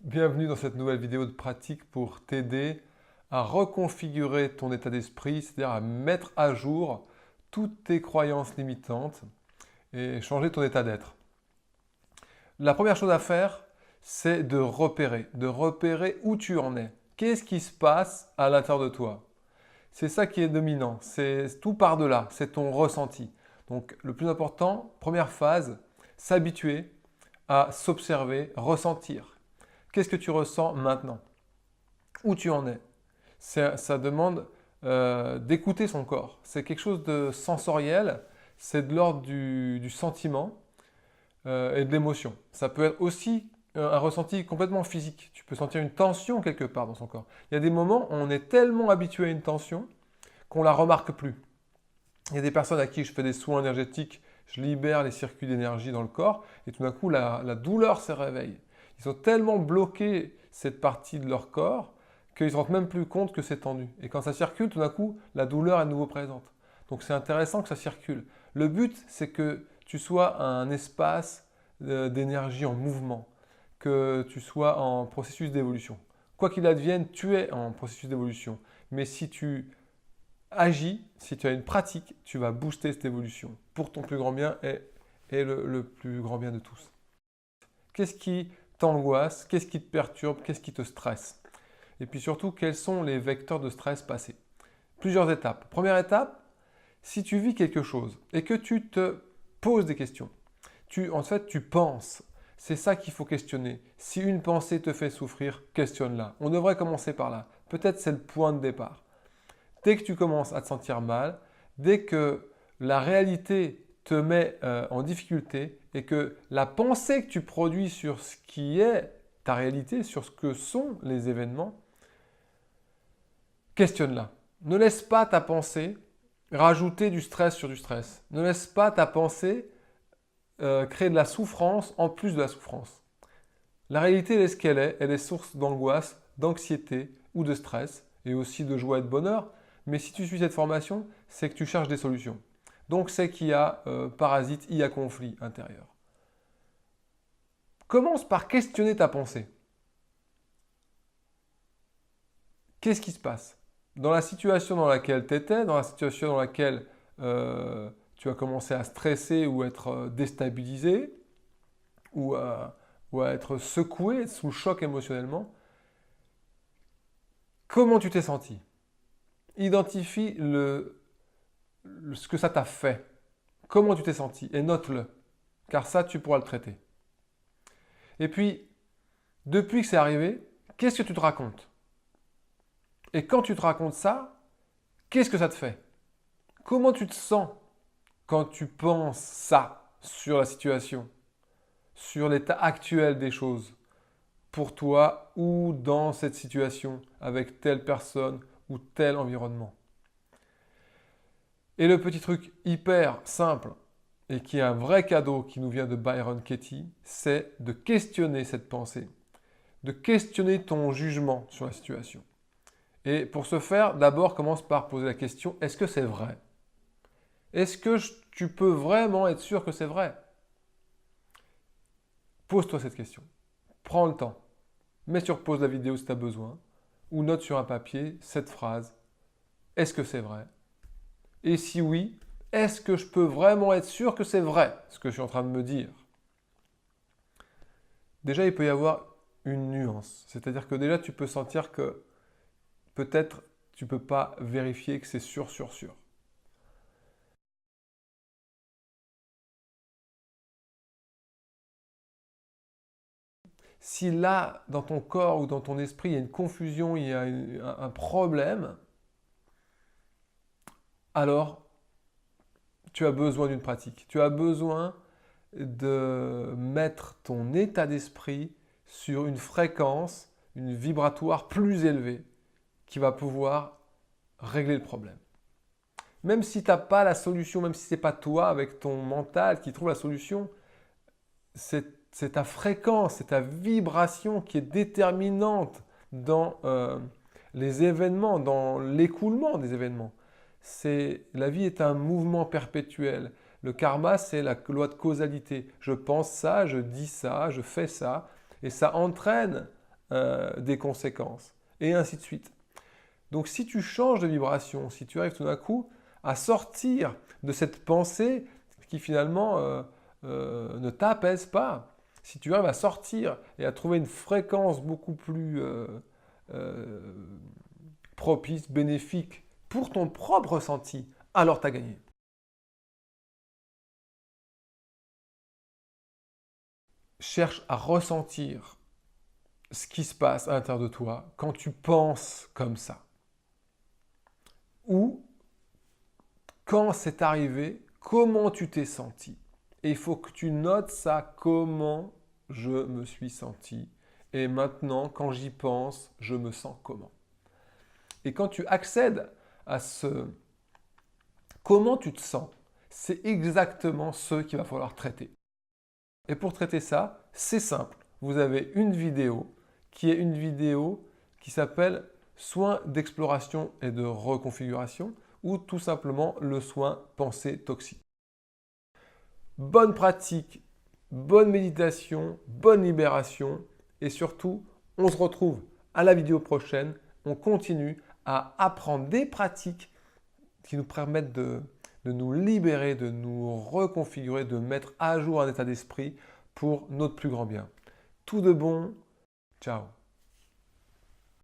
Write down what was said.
Bienvenue dans cette nouvelle vidéo de pratique pour t'aider à reconfigurer ton état d'esprit, c'est-à-dire à mettre à jour toutes tes croyances limitantes et changer ton état d'être. La première chose à faire, c'est de repérer où tu en es. Qu'est-ce qui se passe à l'intérieur de toi? C'est ça qui est dominant, c'est tout par-delà, c'est ton ressenti. Donc le plus important, première phase, s'habituer à s'observer, ressentir. Qu'est-ce que tu ressens maintenant? Où tu en es? Ça demande d'écouter son corps. C'est quelque chose de sensoriel, c'est de l'ordre du sentiment et de l'émotion. Ça peut être aussi un ressenti complètement physique. Tu peux sentir une tension quelque part dans son corps. Il y a des moments où on est tellement habitué à une tension qu'on ne la remarque plus. Il y a des personnes à qui je fais des soins énergétiques, je libère les circuits d'énergie dans le corps et tout d'un coup la douleur se réveille. Ils ont tellement bloqué cette partie de leur corps qu'ils ne se rendent même plus compte que c'est tendu. Et quand ça circule, tout d'un coup, la douleur est de nouveau présente. Donc c'est intéressant que ça circule. Le but, c'est que tu sois un espace d'énergie en mouvement, que tu sois en processus d'évolution. Quoi qu'il advienne, tu es en processus d'évolution. Mais si tu agis, si tu as une pratique, tu vas booster cette évolution pour ton plus grand bien et le plus grand bien de tous. Qu'est-ce qui t'angoisse? Qu'est-ce qui te perturbe? Qu'est-ce qui te stresse? Et puis surtout, quels sont les vecteurs de stress passés? Plusieurs étapes. Première étape, si tu vis quelque chose et que tu te poses des questions, en fait, tu penses. C'est ça qu'il faut questionner. Si une pensée te fait souffrir, questionne-la. On devrait commencer par là. Peut-être c'est le point de départ. Dès que tu commences à te sentir mal, dès que la réalité te met en difficulté et que la pensée que tu produis sur ce qui est ta réalité, sur ce que sont les événements, questionne-la. Ne laisse pas ta pensée rajouter du stress sur du stress. Ne laisse pas ta pensée créer de la souffrance en plus de la souffrance. La réalité, elle est ce qu'elle est. Elle est source d'angoisse, d'anxiété ou de stress et aussi de joie et de bonheur. Mais si tu suis cette formation, c'est que tu cherches des solutions. Donc c'est qu'il y a parasite, il y a conflit intérieur. Commence par questionner ta pensée. Qu'est-ce qui se passe? Dans la situation dans laquelle tu étais, dans la situation dans laquelle tu as commencé à stresser ou être déstabilisé ou à être secoué, sous le choc émotionnellement, comment tu t'es senti? Identifie ce que ça t'a fait. Comment tu t'es senti et note-le, car ça, tu pourras le traiter. Et puis, depuis que c'est arrivé, qu'est-ce que tu te racontes? Et quand tu te racontes ça, qu'est-ce que ça te fait? Comment tu te sens quand tu penses ça sur la situation, sur l'état actuel des choses, pour toi ou dans cette situation, avec telle personne ou tel environnement? Et le petit truc hyper simple et qui est un vrai cadeau qui nous vient de Byron Katie, c'est de questionner cette pensée, de questionner ton jugement sur la situation. Et pour ce faire, d'abord commence par poser la question, est-ce que c'est vrai? Est-ce que tu peux vraiment être sûr que c'est vrai? Pose-toi cette question. Prends le temps. Mets sur pause la vidéo si tu as besoin ou note sur un papier cette phrase. Est-ce que c'est vrai? Et si oui, est-ce que je peux vraiment être sûr que c'est vrai ce que je suis en train de me dire? Déjà, il peut y avoir une nuance. C'est-à-dire que déjà, tu peux sentir que peut-être tu ne peux pas vérifier que c'est sûr, sûr, sûr. Si là, dans ton corps ou dans ton esprit, il y a une confusion, il y a un problème, alors tu as besoin d'une pratique. Tu as besoin de mettre ton état d'esprit sur une fréquence, une vibratoire plus élevée qui va pouvoir régler le problème. Même si tu n'as pas la solution, même si ce n'est pas toi avec ton mental qui trouve la solution, c'est ta fréquence, c'est ta vibration qui est déterminante dans les événements, dans l'écoulement des événements. La vie est un mouvement perpétuel. Le karma, c'est la loi de causalité. Je pense ça, je dis ça, je fais ça, et ça entraîne des conséquences, et ainsi de suite. Donc si tu changes de vibration, si tu arrives tout d'un coup à sortir de cette pensée qui finalement ne t'apaise pas, si tu arrives à sortir et à trouver une fréquence beaucoup plus propice, bénéfique pour ton propre ressenti, alors tu as gagné. Cherche à ressentir ce qui se passe à l'intérieur de toi quand tu penses comme ça. Ou quand c'est arrivé, comment tu t'es senti. Et il faut que tu notes ça, comment je me suis senti. Et maintenant, quand j'y pense, je me sens comment. Et quand tu accèdes à ce comment tu te sens, c'est exactement ce qu'il va falloir traiter. Et pour traiter ça, c'est simple. Vous avez une vidéo qui est une vidéo qui s'appelle soins d'exploration et de reconfiguration ou tout simplement le soin pensée toxique. Bonne pratique, bonne méditation, bonne libération et surtout, on se retrouve à la vidéo prochaine. On continue à apprendre des pratiques qui nous permettent de nous libérer, de nous reconfigurer, de mettre à jour un état d'esprit pour notre plus grand bien. Tout de bon, ciao.